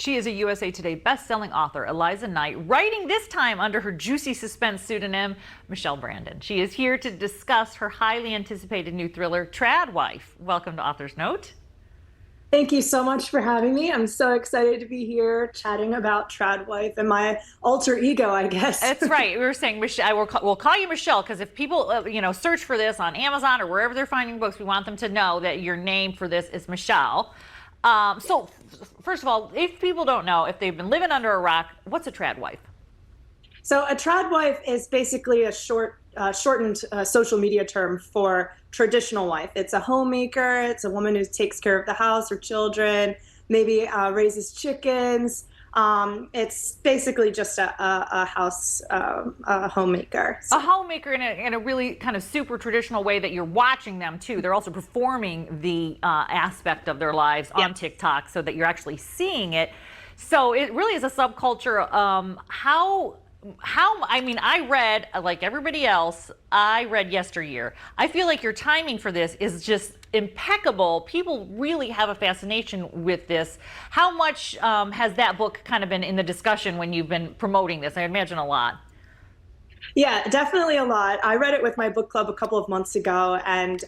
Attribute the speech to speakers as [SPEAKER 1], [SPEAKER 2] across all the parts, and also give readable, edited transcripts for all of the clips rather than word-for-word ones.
[SPEAKER 1] She is a USA Today best-selling author, Eliza Knight, writing this time under her juicy suspense pseudonym, Michelle Brandon. She is here to discuss her highly anticipated new thriller, Tradwife. Welcome to Author's Note.
[SPEAKER 2] Thank you so much for having me. I'm so excited to be here chatting about Tradwife and my alter ego, I guess.
[SPEAKER 1] That's right. We were saying, Michelle, we'll call you Michelle because if people, search for this on Amazon or wherever they're finding books, we want them to know that your name for this is Michelle. So, first of all, if people don't know, if they've been living under a rock, what's a Tradwife?
[SPEAKER 2] So a Tradwife is basically a shortened social media term for traditional wife. It's a homemaker. It's a woman who takes care of the house, her children, maybe raises chickens. It's basically just a house, a homemaker.
[SPEAKER 1] So. A homemaker in a really kind of super traditional way that you're watching them too. They're also performing the aspect of their lives on TikTok so that you're actually seeing it. So it really is a subculture. I read, like everybody else, I read Yesteryear. I feel like your timing for this is just impeccable. People really have a fascination with this. How much has that book kind of been in the discussion when you've been promoting this? I imagine a lot.
[SPEAKER 2] Yeah, definitely a lot. I read it with my book club a couple of months ago, and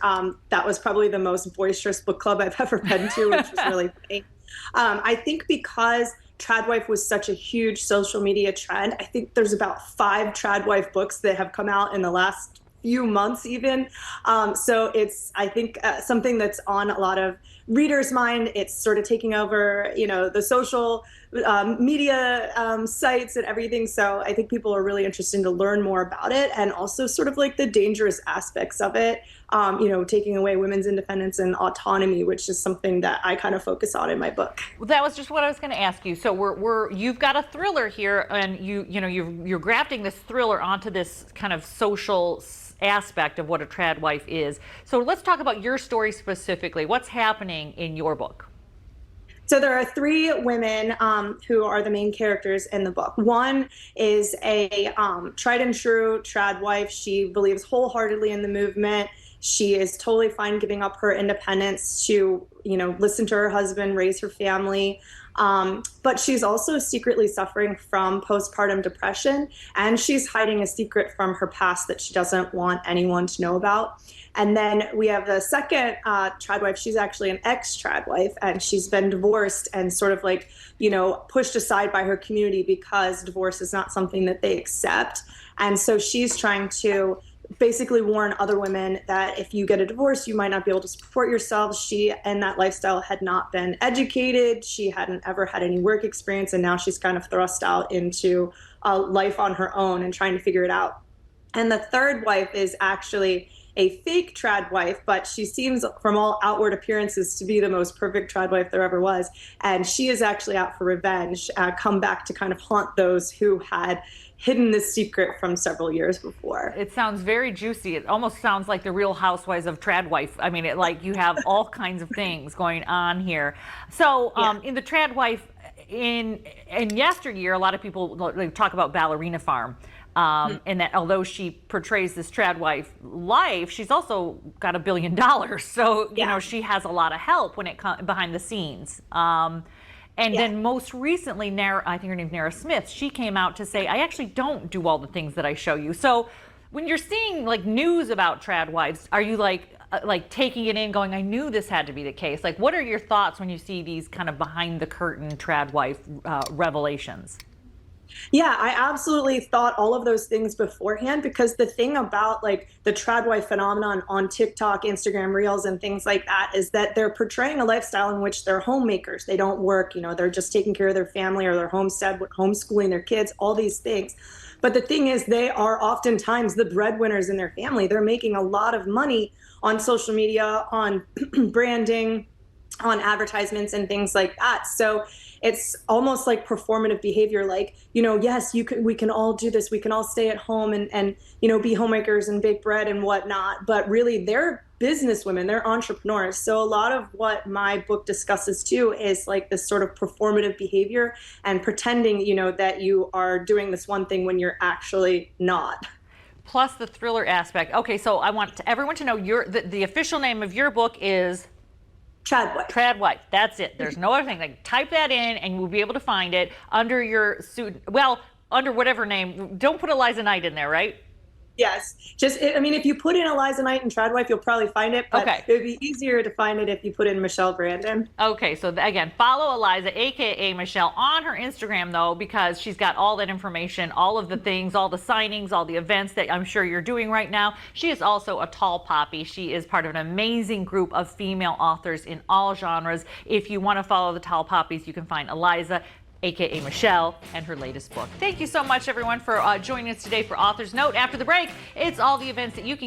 [SPEAKER 2] that was probably the most boisterous book club I've ever been to, which was really funny. I think because Tradwife was such a huge social media trend. I think there's about 5 Tradwife books that have come out in the last few months even. So it's, I think, something that's on a lot of readers' mind. It's sort of taking over, the social media sites and everything. So I think people are really interested to learn more about it, and also sort of like the dangerous aspects of it, taking away women's independence and autonomy, which is something that I kind of focus on in my book.
[SPEAKER 1] Well, that was just what I was going to ask you. So you've got a thriller here, and you're grafting this thriller onto this kind of social aspect of what a Tradwife is. So let's talk about your story specifically. What's happening in your book?
[SPEAKER 2] So there are 3 women who are the main characters in the book. One is a tried and true Tradwife. She believes wholeheartedly in the movement. She is totally fine giving up her independence to, listen to her husband, raise her family. But she's also secretly suffering from postpartum depression, and she's hiding a secret from her past that she doesn't want anyone to know about. And then we have the second Tradwife. She's actually an ex-Tradwife, and she's been divorced and sort of like, pushed aside by her community because divorce is not something that they accept. And so she's trying to basically warn other women that if you get a divorce, you might not be able to support yourself. She, in that lifestyle, had not been educated. She hadn't ever had any work experience, and now she's kind of thrust out into a life on her own and trying to figure it out. And the third wife is actually a fake Tradwife, but she seems from all outward appearances to be the most perfect Tradwife there ever was. And she is actually out for revenge, come back to kind of haunt those who had hidden this secret from several years before.
[SPEAKER 1] It sounds very juicy. It almost sounds like the Real Housewives of Tradwife. I mean, you have all kinds of things going on here. So in the Tradwife, in Yesteryear, a lot of people talk about Ballerina Farm. And that although she portrays this Tradwife life, she's also got $1 billion. So, she has a lot of help when it comes behind the scenes. Then most recently, I think her name's Nara Smith, she came out to say, I actually don't do all the things that I show you. So when you're seeing news about Tradwives, are you taking it in going, I knew this had to be the case? What are your thoughts when you see these kind of behind the curtain Tradwife revelations?
[SPEAKER 2] Yeah, I absolutely thought all of those things beforehand, because the thing about the Tradwife phenomenon on TikTok, Instagram Reels, and things like that is that they're portraying a lifestyle in which they're homemakers. They don't work, they're just taking care of their family or their homestead, homeschooling their kids, all these things. But the thing is, they are oftentimes the breadwinners in their family. They're making a lot of money on social media, on branding, on advertisement's and things like that. So it's almost like performative behavior, yes, we can all do this. We can all stay at home and be homemakers and bake bread and whatnot. But really, they're businesswomen, they're entrepreneurs. So a lot of what my book discusses too is this sort of performative behavior and pretending, that you are doing this one thing when you're actually not.
[SPEAKER 1] Plus the thriller aspect. Okay, so I want everyone to know the official name of your book is
[SPEAKER 2] Tradwife.
[SPEAKER 1] Tradwife. That's it. There's no other thing. Like, type that in and you'll be able to find it under your under whatever name. Don't put Eliza Knight in there, right?
[SPEAKER 2] Yes. I mean, if you put in Eliza Knight and Tradwife, you'll probably find it, but
[SPEAKER 1] Okay.
[SPEAKER 2] it would be easier to find it if you put in Michelle Brandon.
[SPEAKER 1] Okay, so again, follow Eliza, aka Michelle, on her Instagram though, because she's got all that information, all of the things, all the signings, all the events that I'm sure you're doing right now. She is also a tall poppy. She is part of an amazing group of female authors in all genres. If you want to follow the tall poppies, you can find Eliza, aka Michelle, and her latest book. Thank you so much, everyone, for joining us today for Author's Note. After the break, it's all the events that you can